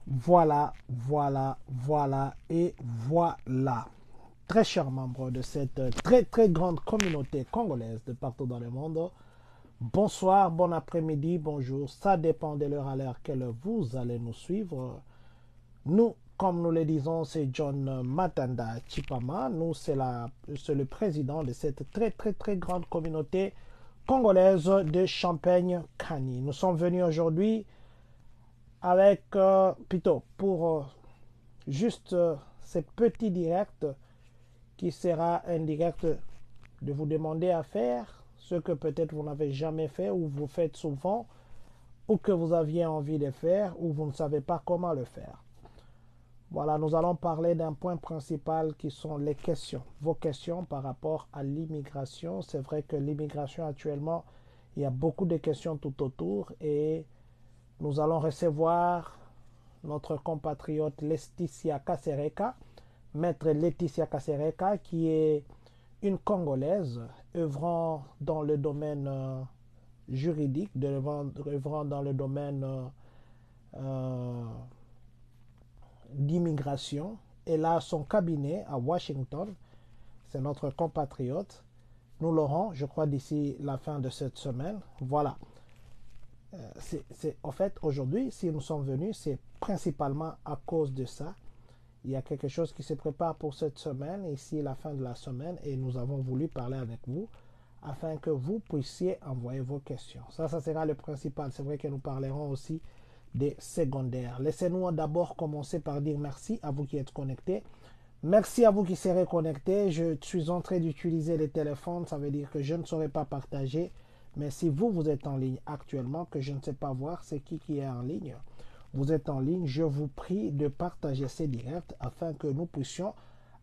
Voilà et voilà. Très chers membres de cette très grande communauté congolaise de partout dans le monde, bonsoir, bon après-midi, bonjour, ça dépend de l'heure à laquelle vous allez nous suivre. Nous, comme nous le disons, c'est John Matanda Chipama. Nous, c'est le président de cette très grande communauté congolaise de Champagne-Kani. Nous sommes venus aujourd'hui avec, plutôt, pour juste ce petit direct qui sera un direct de vous demander à faire ce que peut-être vous n'avez jamais fait ou vous faites souvent ou que vous aviez envie de faire ou vous ne savez pas comment le faire. Voilà, nous allons parler d'un point principal qui sont les questions, vos questions par rapport à l'immigration. C'est vrai que l'immigration actuellement, il y a beaucoup de questions tout autour et nous allons recevoir notre compatriote Laetitia Kasereka, maître Laetitia Kasereka, qui est une Congolaise œuvrant dans le domaine juridique, œuvrant dans le domaine d'immigration. Elle a son cabinet à Washington. C'est notre compatriote. Nous l'aurons, je crois, d'ici la fin de cette semaine. Voilà. En fait, aujourd'hui, si nous sommes venus, c'est principalement à cause de ça. Il y a quelque chose qui se prépare pour cette semaine, ici la fin de la semaine, et nous avons voulu parler avec vous afin que vous puissiez envoyer vos questions. Ça sera le principal. C'est vrai que nous parlerons aussi des secondaires. Laissez-nous d'abord commencer par dire merci à vous qui êtes connectés. Merci à vous qui serez connectés. Je suis en train d'utiliser les téléphones. Ça veut dire que je ne saurais pas partager. Mais si vous êtes en ligne actuellement, que je ne sais pas voir, c'est qui est en ligne. Vous êtes en ligne, je vous prie de partager ces directs afin que nous puissions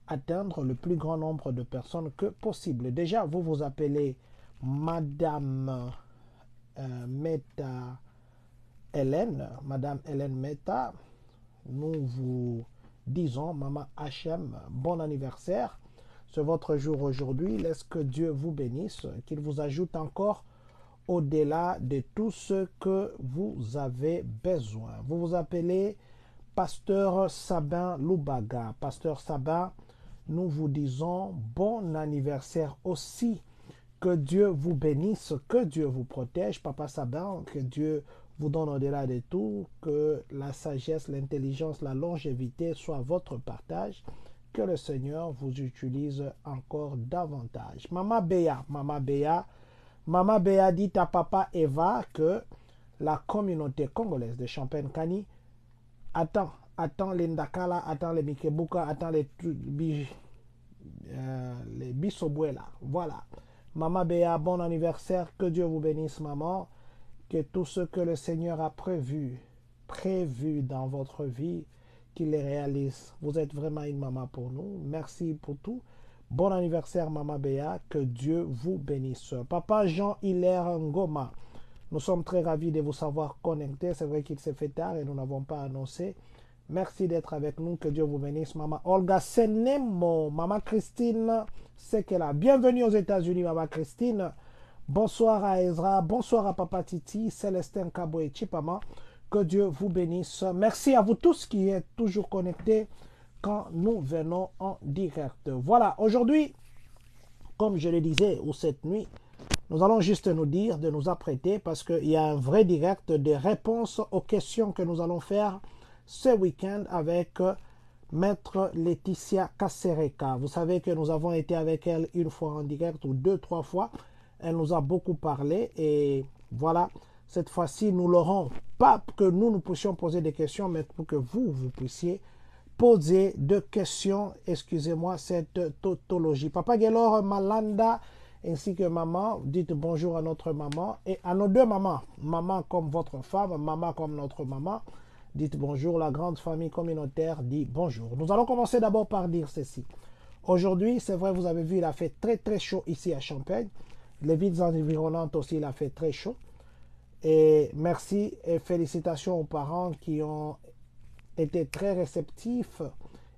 atteindre le plus grand nombre de personnes que possible. Déjà, vous vous appelez Madame Meta Hélène, Madame Hélène Meta. Nous vous disons, Maman HM, bon anniversaire. C'est votre jour aujourd'hui. Laisse que Dieu vous bénisse, qu'il vous ajoute encore au-delà de tout ce que vous avez besoin. Vous vous appelez Pasteur Sabin Loubaga. Pasteur Sabin, nous vous disons bon anniversaire aussi. Que Dieu vous bénisse, que Dieu vous protège. Papa Sabin, que Dieu vous donne au-delà de tout, que la sagesse, l'intelligence, la longévité soient votre partage. Que le Seigneur vous utilise encore davantage. Maman Béa dit à Papa Eva que la communauté congolaise de Champagne-Kani attend les Ndakala, attend les Mikebuka, attend les Bisobouela. Voilà. Maman Béa, bon anniversaire. Que Dieu vous bénisse, maman. Que tout ce que le Seigneur a prévu dans votre vie, qu'il les réalise. Vous êtes vraiment une maman pour nous. Merci pour tout. Bon anniversaire, Maman Béa. Que Dieu vous bénisse. Papa Jean-Hilaire Ngoma, nous sommes très ravis de vous savoir connectés. C'est vrai qu'il s'est fait tard et nous n'avons pas annoncé. Merci d'être avec nous. Que Dieu vous bénisse, Maman Olga Senemo, Maman Christine Sekela. Bienvenue aux États-Unis, Maman Christine. Bonsoir à Ezra. Bonsoir à Papa Titi, Célestin Kabo et Chipama. Que Dieu vous bénisse. Merci à vous tous qui êtes toujours connectés quand nous venons en direct. Voilà, aujourd'hui, comme je le disais, ou cette nuit, nous allons juste nous dire de nous apprêter parce qu'il y a un vrai direct de réponses aux questions que nous allons faire ce week-end avec Maître Laetitia Kasereka. Vous savez que nous avons été avec elle une fois en direct ou 2-3 fois. Elle nous a beaucoup parlé et voilà, cette fois-ci, nous l'aurons pas que nous puissions poser des questions, mais pour que vous puissiez poser des questions. Excusez-moi cette tautologie. Papa Gelor Malanda ainsi que maman, dites bonjour à notre maman et à nos deux mamans. Maman comme votre femme, maman comme notre maman. Dites bonjour, la grande famille communautaire dit bonjour. Nous allons commencer d'abord par dire ceci. Aujourd'hui, c'est vrai, vous avez vu, il a fait très chaud ici à Champagne. Les villes environnantes aussi, il a fait très chaud. Et merci et félicitations aux parents qui ont été très réceptifs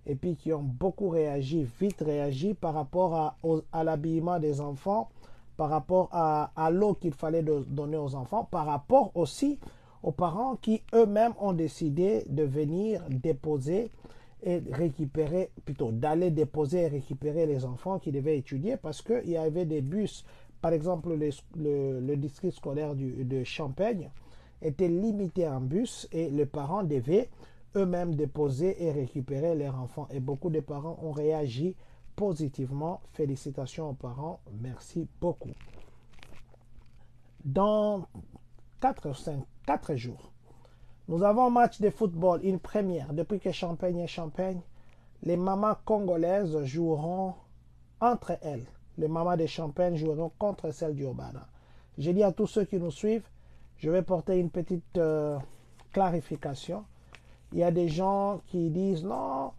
et puis qui ont beaucoup réagi, vite réagi par rapport à l'habillement des enfants, par rapport à l'eau qu'il fallait donner aux enfants, par rapport aussi aux parents qui eux-mêmes ont décidé de venir déposer et récupérer, plutôt d'aller déposer et récupérer les enfants qui devaient étudier parce qu'il y avait des bus, par exemple le district scolaire de Champagne était limité en bus et les parents devaient eux-mêmes déposer et récupérer leurs enfants. Et beaucoup de parents ont réagi positivement. Félicitations aux parents. Merci beaucoup. Dans 4 jours, nous avons un match de football, une première. Depuis que Champagne est Champagne, les mamans congolaises joueront entre elles. Les mamans de Champagne joueront contre celles d'Urbana. Je dis à tous ceux qui nous suivent, je vais porter une petite clarification. Il y a des gens qui disent non,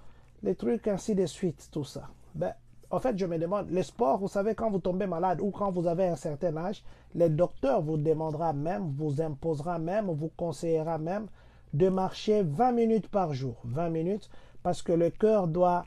les trucs ainsi de suite, tout ça. Ben, en fait, je me demande, le sport, vous savez, quand vous tombez malade ou quand vous avez un certain âge, le docteur vous demandera même, vous imposera même, vous conseillera même de marcher 20 minutes par jour. 20 minutes, parce que le cœur doit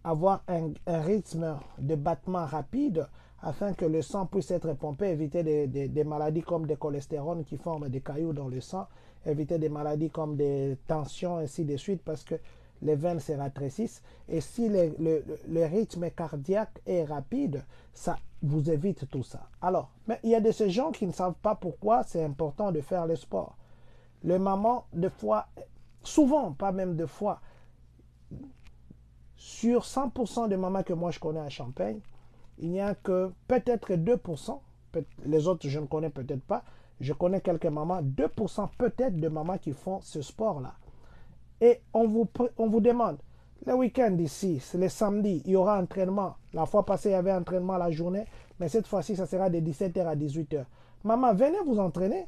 avoir un rythme de battement rapide afin que le sang puisse être pompé, éviter des maladies comme des cholestérols qui forment des cailloux dans le sang, éviter des maladies comme des tensions, ainsi de suite, parce que les veines se rétrécissent. Et si le rythme cardiaque est rapide, ça vous évite tout ça. Alors, mais il y a de ces gens qui ne savent pas pourquoi c'est important de faire le sport. Les mamans, des fois, souvent, pas même deux fois, sur 100% des mamans que moi je connais à Champagne, il n'y a que peut-être 2%, les autres je ne connais peut-être pas, je connais quelques mamans, 2% peut-être de mamans qui font ce sport-là. Et on vous demande, le week-end ici, c'est le samedi, il y aura entraînement. La fois passée, il y avait entraînement la journée, mais cette fois-ci, ça sera de 17h à 18h. Maman, venez vous entraîner.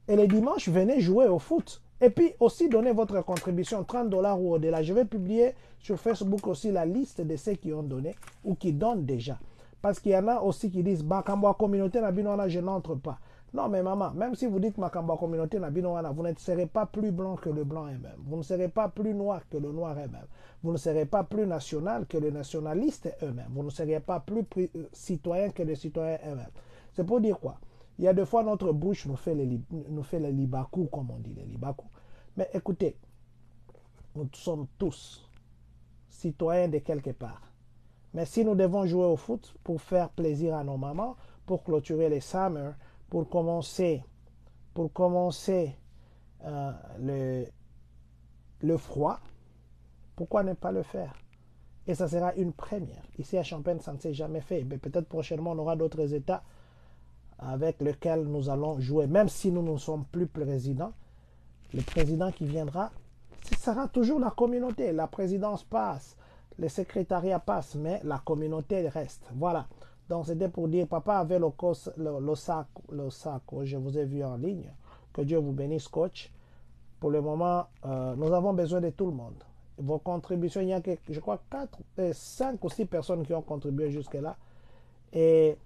Et les dimanches, venez jouer au foot. Et puis aussi, donnez votre contribution, $30 ou au-delà. Je vais publier sur Facebook aussi la liste de ceux qui ont donné ou qui donnent déjà. Parce qu'il y en a aussi qui disent, Makamboa communauté, je n'entre pas. Non, mais maman, même si vous dites Makamboa communauté, vous ne serez pas plus blanc que le blanc est-même. Vous ne serez pas plus noir que le noir est-même. Vous ne serez pas plus national que les nationalistes eux-mêmes. Vous ne serez pas plus citoyen que les citoyens eux-mêmes. C'est pour dire quoi? Il y a des fois notre bouche nous fait les libakou, comme on dit, les libakou. Mais écoutez, nous sommes tous citoyens de quelque part. Mais si nous devons jouer au foot pour faire plaisir à nos mamans, pour clôturer les summers, pour commencer le froid, pourquoi ne pas le faire? Et ça sera une première. Ici à Champagne, ça ne s'est jamais fait. Mais peut-être prochainement, on aura d'autres États avec lesquels nous allons jouer. Même si nous ne sommes plus présidents, le président qui viendra, ce sera toujours la communauté. La présidence passe, le secrétariat passe, mais la communauté reste. Voilà. Donc c'était pour dire, papa avait le sac, je vous ai vu en ligne. Que Dieu vous bénisse, coach. Pour le moment, nous avons besoin de tout le monde. Vos contributions, il y a, je crois, 5 ou 6 personnes qui ont contribué jusque-là. Et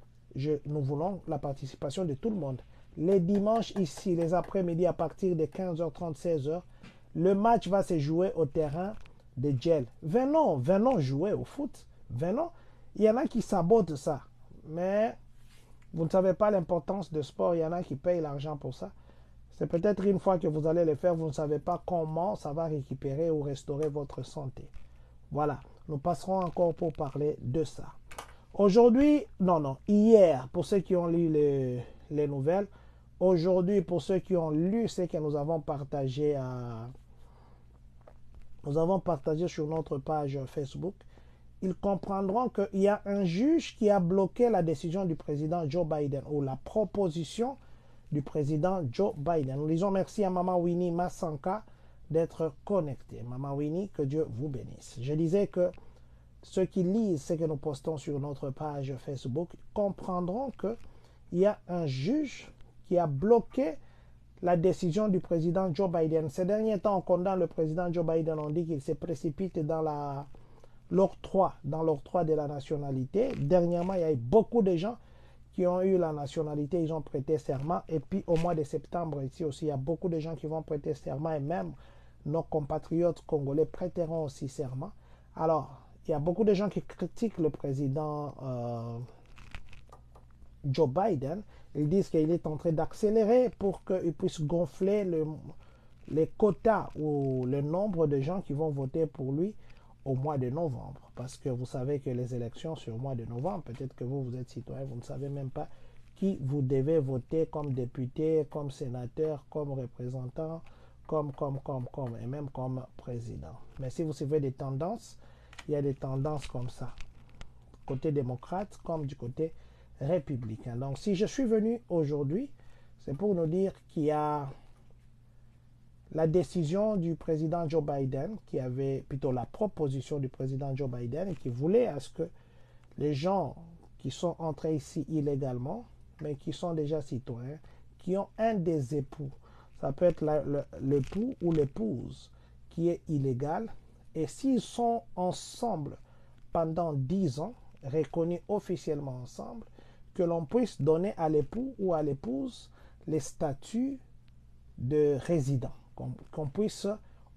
nous voulons la participation de tout le monde. Les dimanches ici, les après-midi à partir de 15h30, 16h, le match va se jouer au terrain de Gel. Venons jouer au foot. Venons. Il y en a qui sabotent ça. Mais vous ne savez pas l'importance du sport. Il y en a qui payent l'argent pour ça. C'est peut-être une fois que vous allez le faire, vous ne savez pas comment ça va récupérer ou restaurer votre santé. Voilà. Nous passerons encore pour parler de ça. Aujourd'hui, hier, pour ceux qui ont lu les nouvelles, aujourd'hui, pour ceux qui ont lu ce que nous avons partagé sur notre page Facebook, ils comprendront qu'il y a un juge qui a bloqué la décision du président Joe Biden ou la proposition du président Joe Biden. Nous disons merci à Maman Winnie Massanka d'être connectée. Maman Winnie, que Dieu vous bénisse. Je disais que ceux qui lisent ce que nous postons sur notre page Facebook comprendront qu'il y a un juge qui a bloqué la décision du président Joe Biden. Ces derniers temps, on condamne le président Joe Biden. On dit qu'il se précipite dans l'octroi de la nationalité. Dernièrement, il y a eu beaucoup de gens qui ont eu la nationalité, ils ont prêté serment. Et puis au mois de septembre, ici aussi, il y a beaucoup de gens qui vont prêter serment. Et même nos compatriotes congolais prêteront aussi serment. Alors, il y a beaucoup de gens qui critiquent le président Joe Biden. Ils disent qu'il est en train d'accélérer pour qu'il puisse gonfler les quotas ou le nombre de gens qui vont voter pour lui au mois de novembre. Parce que vous savez que les élections sur le mois de novembre, peut-être que vous êtes citoyen, vous ne savez même pas qui vous devez voter comme député, comme sénateur, comme représentant, comme, et même comme président. Mais si vous suivez des tendances, il y a des tendances comme ça, côté démocrate comme du côté républicain. Donc si je suis venu aujourd'hui, c'est pour nous dire qu'il y a la décision du président Joe Biden, qui avait plutôt la proposition du président Joe Biden, et qui voulait à ce que les gens qui sont entrés ici illégalement, mais qui sont déjà citoyens, qui ont un des époux, ça peut être l'époux ou l'épouse qui est illégal, et s'ils sont ensemble pendant 10 ans, reconnus officiellement ensemble, que l'on puisse donner à l'époux ou à l'épouse les statuts de résident, qu'on puisse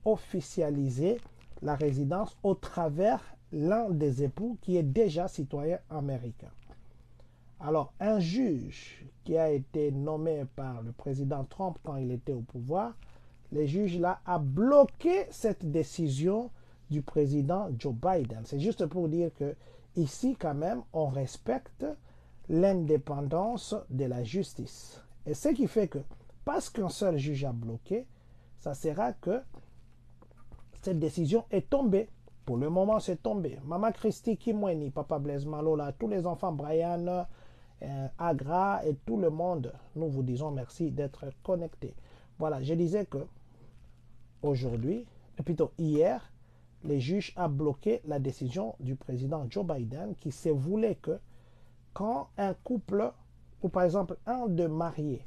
officialiser la résidence au travers l'un des époux qui est déjà citoyen américain. Alors, un juge qui a été nommé par le président Trump quand il était au pouvoir, le juge là a bloqué cette décision du président Joe Biden. C'est juste pour dire que ici, quand même, on respecte l'indépendance de la justice. Et ce qui fait que, parce qu'un seul juge a bloqué, ça sera que cette décision est tombée. Pour le moment, c'est tombé. Maman Christy Kimweni, Papa Blaise Malola, tous les enfants, Brian, Agra et tout le monde, nous vous disons merci d'être connectés. Voilà, je disais que aujourd'hui, et plutôt hier, les juges ont bloqué la décision du président Joe Biden qui se voulait que quand un couple, ou par exemple un de mariés,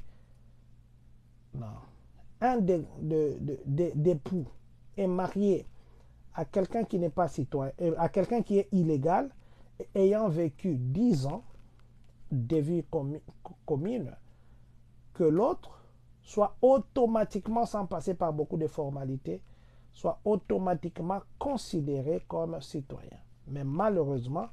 non, un d'époux est marié à quelqu'un qui n'est pas citoyen, à quelqu'un qui est illégal, ayant vécu 10 ans de vie commune, que l'autre soit automatiquement, sans passer par beaucoup de formalités, soit automatiquement considéré comme citoyen. Mais malheureusement,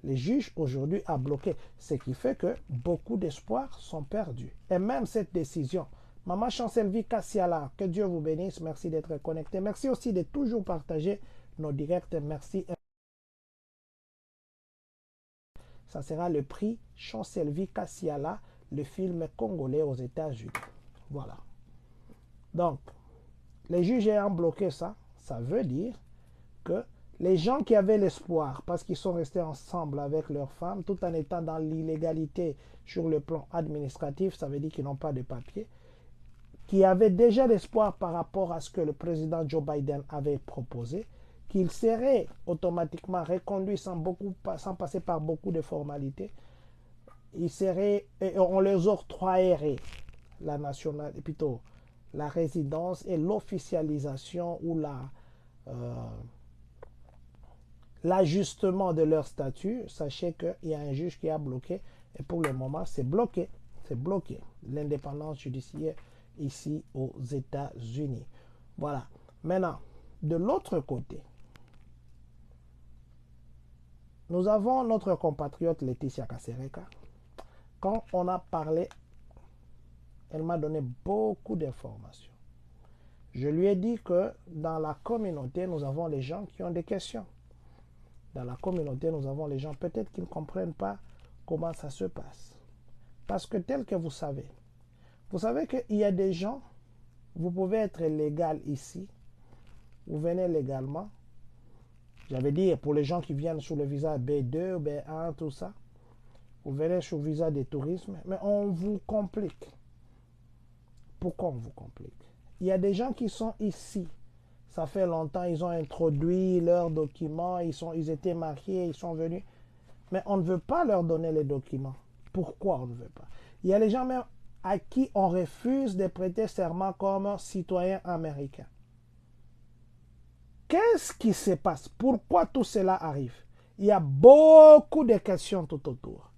les juges aujourd'hui ont bloqué, ce qui fait que beaucoup d'espoirs sont perdus. Et même cette décision, Maman Chancelvi Kassiala, que Dieu vous bénisse, merci d'être connecté. Merci aussi de toujours partager nos directs. Merci. Ça sera le prix Chancelvi Kassiala, le film congolais aux États-Unis. Voilà. Donc, les juges ayant bloqué ça, ça veut dire que les gens qui avaient l'espoir, parce qu'ils sont restés ensemble avec leurs femmes, tout en étant dans l'illégalité sur le plan administratif, ça veut dire qu'ils n'ont pas de papier, qui avaient déjà l'espoir par rapport à ce que le président Joe Biden avait proposé, qu'ils seraient automatiquement reconduits sans passer par beaucoup de formalités, on les octroyerait la nationalité, plutôt la résidence et l'officialisation ou l'ajustement de leur statut. Sachez qu'il y a un juge qui a bloqué et pour le moment c'est bloqué. C'est bloqué. L'indépendance judiciaire ici aux États-Unis. Voilà. Maintenant, de l'autre côté, nous avons notre compatriote Laetitia Kasereka. Quand on a parlé, elle m'a donné beaucoup d'informations. Je lui ai dit que dans la communauté, nous avons les gens qui ont des questions. Dans la communauté, nous avons les gens peut-être qui ne comprennent pas comment ça se passe. Parce que tel que vous savez qu'il y a des gens, vous pouvez être légal ici, vous venez légalement. J'avais dit pour les gens qui viennent sous le visa B2, B1, tout ça, vous venez sous le visa de tourisme, mais on vous complique. Pourquoi on vous complique? Il y a des gens qui sont ici. Ça fait longtemps, ils ont introduit leurs documents, ils étaient mariés, ils sont venus. Mais on ne veut pas leur donner les documents. Pourquoi on ne veut pas? Il y a les gens même à qui on refuse de prêter serment comme citoyens américains. Qu'est-ce qui se passe? Pourquoi tout cela arrive? Il y a beaucoup de questions tout autour.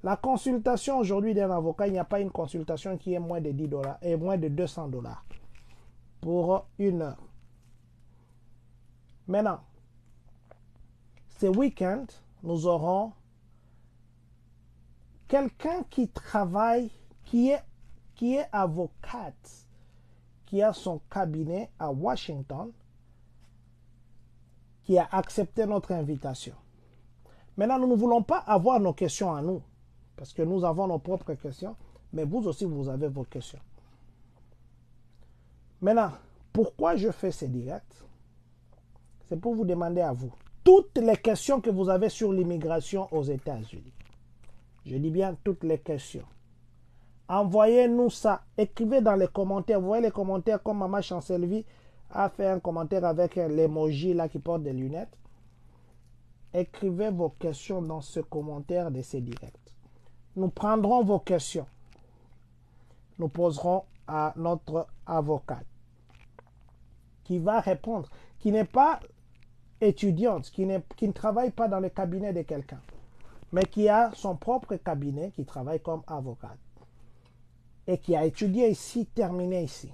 La consultation aujourd'hui d'un avocat, il n'y a pas une consultation qui est moins de $10 et moins de $200 pour 1 heure. Maintenant, ce week-end, nous aurons quelqu'un qui travaille, qui est avocate, qui a son cabinet à Washington, qui a accepté notre invitation. Maintenant, nous ne voulons pas avoir nos questions à nous, parce que nous avons nos propres questions, mais vous aussi, vous avez vos questions. Maintenant, pourquoi je fais ces directs? C'est pour vous demander à vous toutes les questions que vous avez sur l'immigration aux États-Unis. Je dis bien toutes les questions. Envoyez-nous ça. Écrivez dans les commentaires. Vous voyez les commentaires comme Maman Chancelvi a fait un commentaire avec l'emoji là qui porte des lunettes. Écrivez vos questions dans ce commentaire de ces directs. Nous prendrons vos questions. Nous poserons à notre avocate qui va répondre, qui n'est pas étudiante, qui ne travaille pas dans le cabinet de quelqu'un, mais qui a son propre cabinet, qui travaille comme avocate et qui a étudié ici, terminé ici.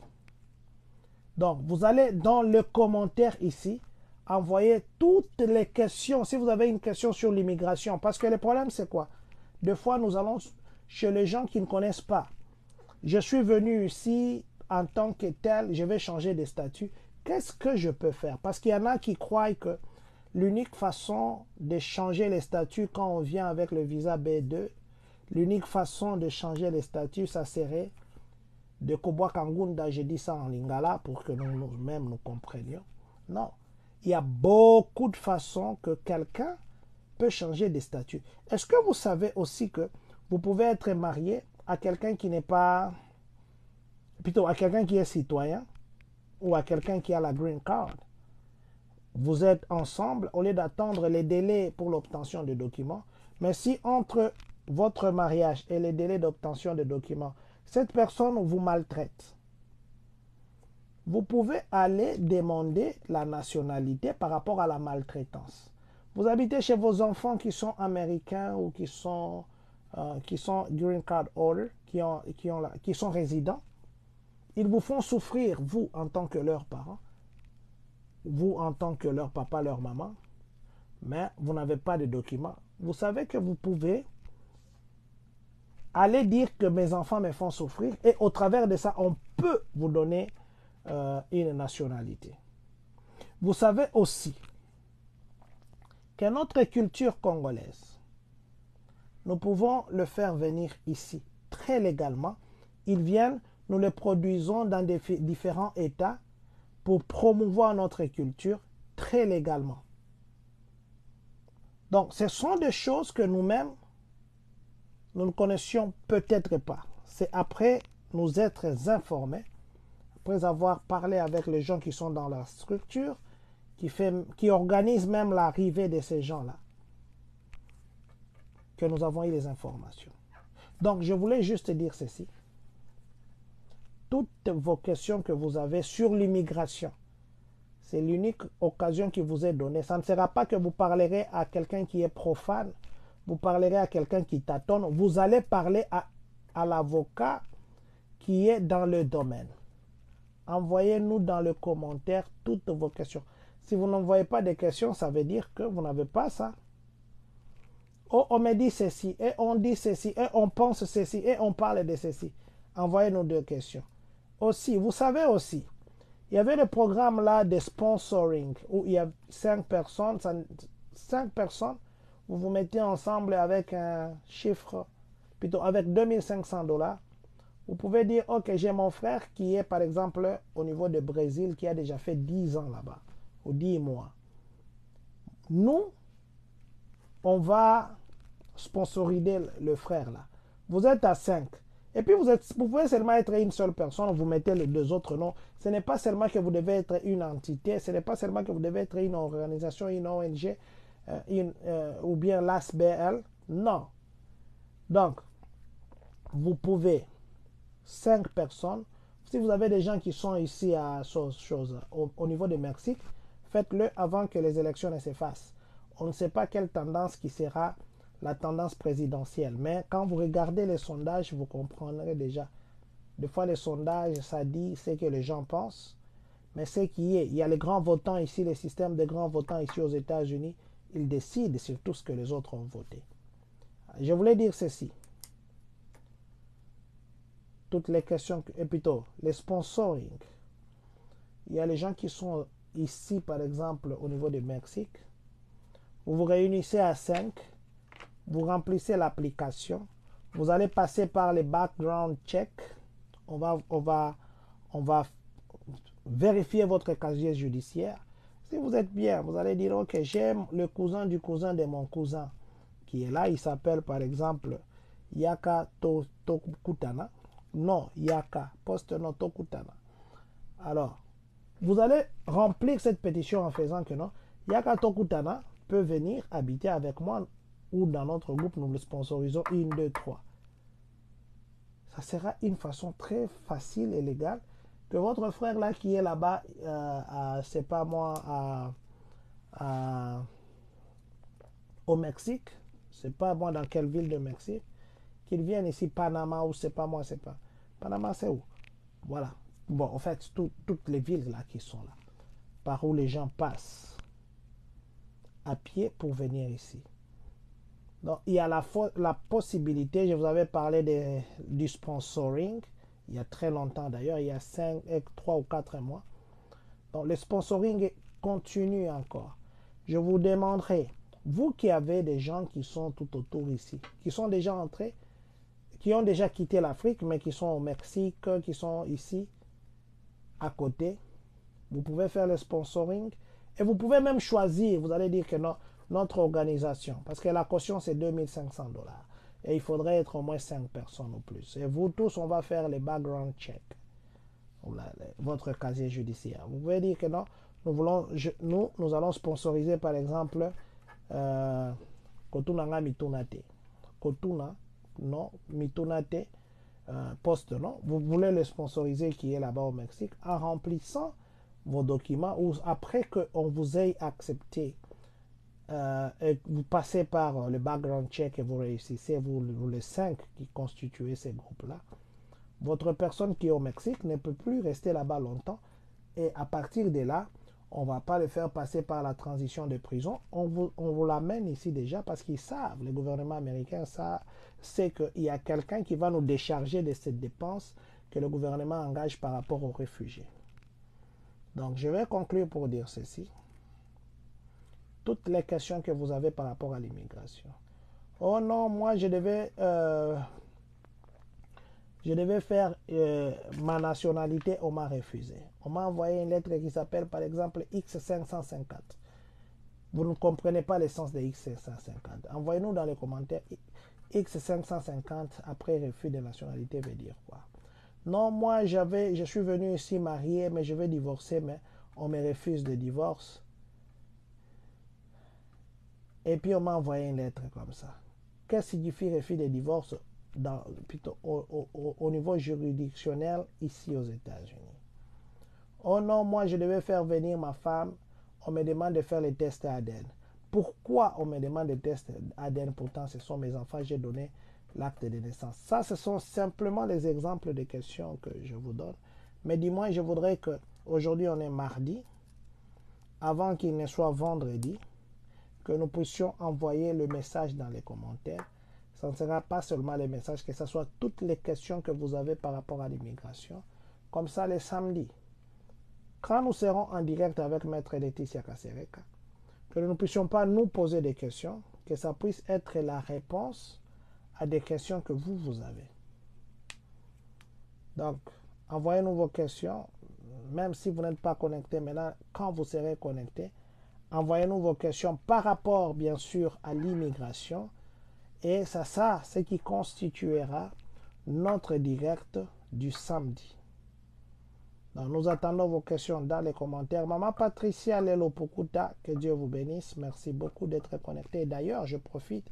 Donc, vous allez dans le commentaire ici, envoyer toutes les questions. Si vous avez une question sur l'immigration, parce que le problème, c'est quoi? Des fois, nous allons chez les gens qui ne connaissent pas. Je suis venu ici en tant que tel, je vais changer de statut. Qu'est-ce que je peux faire? Parce qu'il y en a qui croient que l'unique façon de changer les statuts quand on vient avec le visa B2, l'unique façon de changer les statuts, ça serait de Kobwa Kangunda, je dis ça en lingala pour que nous-mêmes nous comprenions. Non. Il y a beaucoup de façons que quelqu'un peut changer de statut. Est-ce que vous savez aussi que vous pouvez être marié à quelqu'un qui n'est pas, plutôt à quelqu'un qui est citoyen ou à quelqu'un qui a la green card? Vous êtes ensemble au lieu d'attendre les délais pour l'obtention de documents. Mais si entre votre mariage et les délais d'obtention de documents, cette personne vous maltraite, vous pouvez aller demander la nationalité par rapport à la maltraitance. Vous habitez chez vos enfants qui sont américains ou qui sont green card holder, qui sont résidents. Ils vous font souffrir, vous, en tant que leurs parents, vous, en tant que leur papa, leur maman, mais vous n'avez pas de documents. Vous savez que vous pouvez aller dire que mes enfants me font souffrir et au travers de ça, on peut vous donner une nationalité. Vous savez aussi que notre culture congolaise, nous pouvons le faire venir ici très légalement. Ils viennent, nous le produisons dans différents États pour promouvoir notre culture très légalement. Donc, ce sont des choses que nous-mêmes, nous ne connaissions peut-être pas. C'est après nous être informés, après avoir parlé avec les gens qui sont dans la structure, qui organisent même l'arrivée de ces gens-là, que nous avons eu les informations. Donc, je voulais juste dire ceci. Toutes vos questions que vous avez sur l'immigration, c'est l'unique occasion qui vous est donnée. Ça ne sera pas que vous parlerez à quelqu'un qui est profane, vous parlerez à quelqu'un qui tâtonne, vous allez parler à l'avocat qui est dans le domaine. Envoyez-nous dans le commentaire toutes vos questions. Si vous n'envoyez pas de questions, ça veut dire que vous n'avez pas ça. Oh, on me dit ceci, et on dit ceci, et on pense ceci, et on parle de ceci. Envoyez-nous des questions. Aussi, vous savez aussi, il y avait le programme là de sponsoring où il y a 5 personnes, vous vous mettez ensemble avec un chiffre, plutôt avec $2500. Vous pouvez dire, ok, j'ai mon frère qui est par exemple au niveau de Brésil, qui a déjà fait 10 ans là-bas, ou 10 mois. Nous, on va sponsoriser le frère là. Vous êtes à 5. Et puis vous pouvez seulement être une seule personne, vous mettez les 2 autres noms. Ce n'est pas seulement que vous devez être une entité, ce n'est pas seulement que vous devez être une organisation, une ONG, ou bien l'ASBL. Non. Donc, vous pouvez 5 personnes. Si vous avez des gens qui sont ici à au niveau du Mexique, faites-le avant que les élections ne se fassent. On ne sait pas quelle tendance qui sera la tendance présidentielle. Mais quand vous regardez les sondages, vous comprendrez déjà. Des fois, les sondages, ça dit ce que les gens pensent. Mais ce qui est, il y a les grands votants ici, les systèmes de grands votants ici aux États-Unis, ils décident sur tout ce que les autres ont voté. Je voulais dire ceci. toutes les questions, et plutôt les sponsoring. Il y a les gens qui sont ici, par exemple, au niveau du Mexique. Vous vous réunissez à 5, vous remplissez l'application, vous allez passer par les background checks. On va vérifier votre casier judiciaire. Si vous êtes bien, vous allez dire, ok, j'aime le cousin du cousin de mon cousin qui est là. Il s'appelle par exemple Yaka Tokutana. Non, Yaka, poste non Tokutana. Alors, vous allez remplir cette pétition en faisant que non, Yaka Tokutana peut venir habiter avec moi ou dans notre groupe, nous le sponsorisons 1, 2, 3. Ça sera une façon très facile et légale que votre frère là qui est là-bas, c'est pas moi, au Mexique, c'est pas moi dans quelle ville de Mexique, qu'il vienne ici, Panama ou c'est pas moi, c'est pas. Panama c'est où? Voilà. Bon, en fait, toutes les villes là qui sont là, par où les gens passent à pied pour venir ici. Donc, il y a la possibilité, je vous avais parlé du sponsoring, il y a très longtemps d'ailleurs, il y a 3 ou 4 mois. Donc, le sponsoring continue encore. Je vous demanderai, vous qui avez des gens qui sont tout autour ici, qui sont déjà entrés, qui ont déjà quitté l'Afrique, mais qui sont au Mexique, qui sont ici, à côté, vous pouvez faire le sponsoring et vous pouvez même choisir, vous allez dire que non, notre organisation, parce que la caution c'est 2500 $. Et il faudrait être au moins 5 personnes ou plus. Et vous tous, on va faire les background checks, votre casier judiciaire. Vous pouvez dire que non, nous allons sponsoriser par exemple Kotuna Mitunate. Kotuna, non, Mitunate, poste, non. Vous voulez le sponsoriser qui est là-bas au Mexique en remplissant vos documents ou après qu'on vous ait accepté. Et vous passez par le background check et vous réussissez, vous les 5 qui constituent ces groupes-là, votre personne qui est au Mexique ne peut plus rester là-bas longtemps et à partir de là, on ne va pas le faire passer par la transition de prison, on vous l'amène ici déjà parce qu'ils savent, le gouvernement américain sait qu'il y a quelqu'un qui va nous décharger de cette dépense que le gouvernement engage par rapport aux réfugiés. Donc je vais conclure pour dire ceci. Toutes les questions que vous avez par rapport à l'immigration. Oh non, moi je devais faire ma nationalité, on m'a refusé. On m'a envoyé une lettre qui s'appelle par exemple X550. Vous ne comprenez pas le sens de X550. Envoyez-nous dans les commentaires X550 après refus de nationalité veut dire quoi. Non, moi je suis venu ici marié, mais je vais divorcer, mais on me refuse de divorce. Et puis on m'a envoyé une lettre comme ça. Qu'est-ce que signifie refus de divorce au niveau juridictionnel ici aux États-Unis? Oh non, moi je devais faire venir ma femme. On me demande de faire les tests ADN. Pourquoi on me demande des tests ADN? Pourtant, ce sont mes enfants, j'ai donné l'acte de naissance. Ça, ce sont simplement les exemples de questions que je vous donne. Mais du moins, je voudrais que aujourd'hui on est mardi, avant qu'il ne soit vendredi, que nous puissions envoyer le message dans les commentaires. Ce ne sera pas seulement les messages, que ce soit toutes les questions que vous avez par rapport à l'immigration. Comme ça, les samedis, quand nous serons en direct avec Maître Laetitia Kasereka, que nous ne puissions pas nous poser des questions, que ça puisse être la réponse à des questions que vous avez. Donc, envoyez-nous vos questions, même si vous n'êtes pas connecté maintenant, quand vous serez connecté, envoyez-nous vos questions par rapport, bien sûr, à l'immigration. Et c'est ça, ce qui constituera notre direct du samedi. Donc, nous attendons vos questions dans les commentaires. Maman Patricia Lelo Pokuta, que Dieu vous bénisse. Merci beaucoup d'être connecté. D'ailleurs, je profite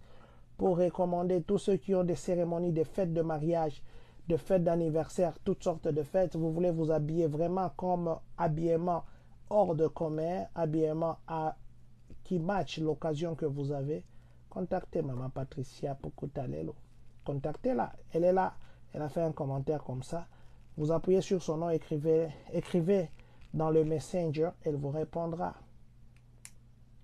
pour recommander tous ceux qui ont des cérémonies, des fêtes de mariage, de fêtes d'anniversaire, toutes sortes de fêtes. Vous voulez vous habiller vraiment comme habillement hors de commun, habillement qui match l'occasion que vous avez. Contactez Maman Patricia Pokuta Lelo. Contactez-la. Elle est là. Elle a fait un commentaire comme ça. Vous appuyez sur son nom, écrivez dans le Messenger, elle vous répondra.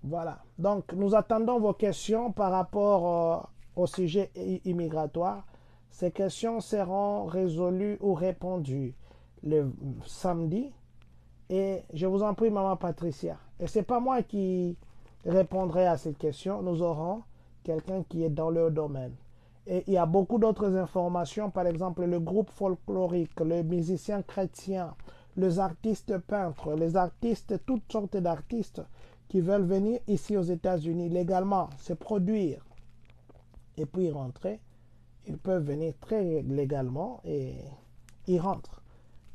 Voilà. Donc, nous attendons vos questions par rapport au sujet immigratoire. Ces questions seront résolues ou répondues le samedi. Et je vous en prie, Maman Patricia. Et ce n'est pas moi qui répondrai à cette question. Nous aurons quelqu'un qui est dans le domaine. Et il y a beaucoup d'autres informations, par exemple le groupe folklorique, les musiciens chrétiens, les artistes peintres, les artistes, toutes sortes d'artistes qui veulent venir ici aux États-Unis légalement, se produire et puis rentrer. Ils peuvent venir très légalement et ils rentrent.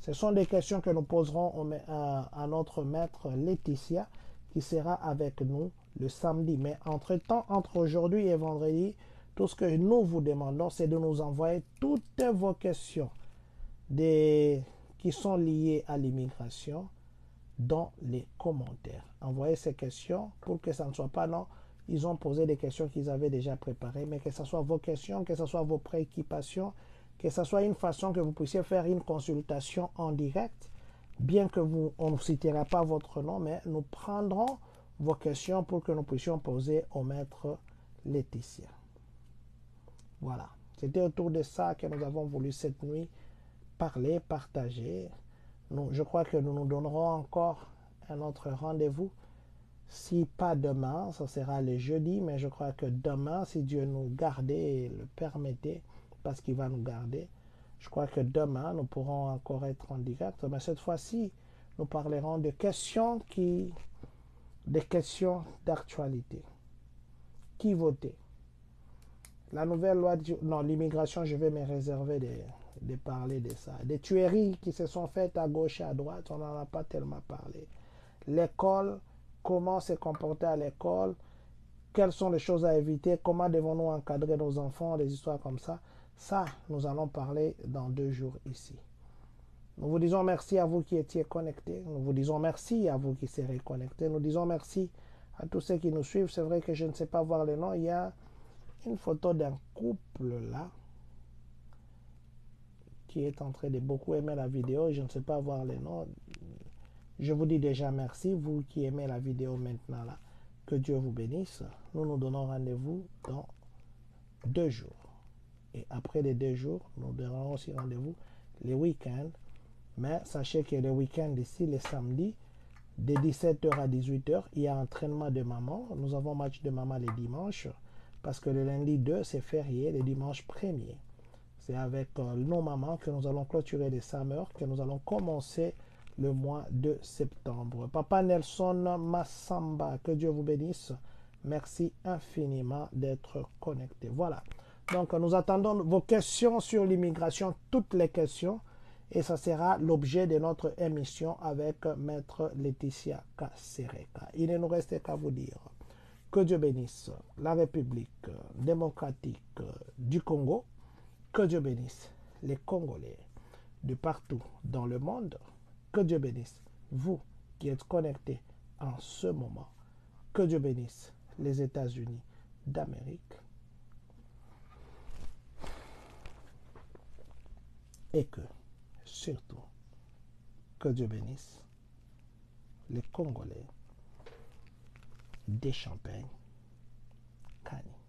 Ce sont des questions que nous poserons à notre maître Laetitia qui sera avec nous le samedi. Mais entre-temps, entre aujourd'hui et vendredi, tout ce que nous vous demandons, c'est de nous envoyer toutes vos questions qui sont liées à l'immigration dans les commentaires. Envoyez ces questions pour que ça ne soit pas non. Ils ont posé des questions qu'ils avaient déjà préparées, mais que ce soit vos questions, que ce soit vos préoccupations, que ce soit une façon que vous puissiez faire une consultation en direct, bien que on ne citera pas votre nom, mais nous prendrons vos questions pour que nous puissions poser au maître Laetitia. Voilà. C'était autour de ça que nous avons voulu cette nuit parler, partager. Je crois que nous nous donnerons encore un autre rendez-vous. Si pas demain, ça sera le jeudi, mais je crois que demain, si Dieu nous gardait et le permettait, parce qu'il va nous garder, je crois que demain, nous pourrons encore être en direct. Mais cette fois-ci, nous parlerons de des questions d'actualité. Qui voter? La nouvelle loi, non, l'immigration, je vais me réserver de parler de ça. Des tueries qui se sont faites à gauche et à droite, on n'en a pas tellement parlé. L'école, comment se comporter à l'école, quelles sont les choses à éviter, comment devons-nous encadrer nos enfants, des histoires comme ça. Ça, nous allons parler dans 2 jours ici. Nous vous disons merci à vous qui étiez connectés. Nous vous disons merci à vous qui serez connectés. Nous disons merci à tous ceux qui nous suivent. C'est vrai que je ne sais pas voir les noms. Il y a une photo d'un couple là qui est en train de beaucoup aimer la vidéo. Je ne sais pas voir les noms. Je vous dis déjà merci, vous qui aimez la vidéo maintenant là. Que Dieu vous bénisse. Nous nous donnons rendez-vous dans 2 jours. Et après les 2 jours, nous donnerons aussi rendez-vous les week-ends. Mais sachez que les week-ends ici, les samedis, de 17h à 18h, il y a entraînement de maman. Nous avons match de maman les dimanches. Parce que le lundi 2, c'est férié, le dimanche 1er. C'est avec nos mamans que nous allons clôturer les summers, que nous allons commencer le mois de septembre. Papa Nelson Massamba, que Dieu vous bénisse. Merci infiniment d'être connecté. Voilà. Donc, nous attendons vos questions sur l'immigration, toutes les questions. Et ça sera l'objet de notre émission avec Maître Laetitia Kasereka. Il ne nous reste qu'à vous dire que Dieu bénisse la République démocratique du Congo. Que Dieu bénisse les Congolais de partout dans le monde. Que Dieu bénisse vous qui êtes connectés en ce moment. Que Dieu bénisse les États-Unis d'Amérique. Et que, surtout, que Dieu bénisse les Congolais des Champagnes, Cani.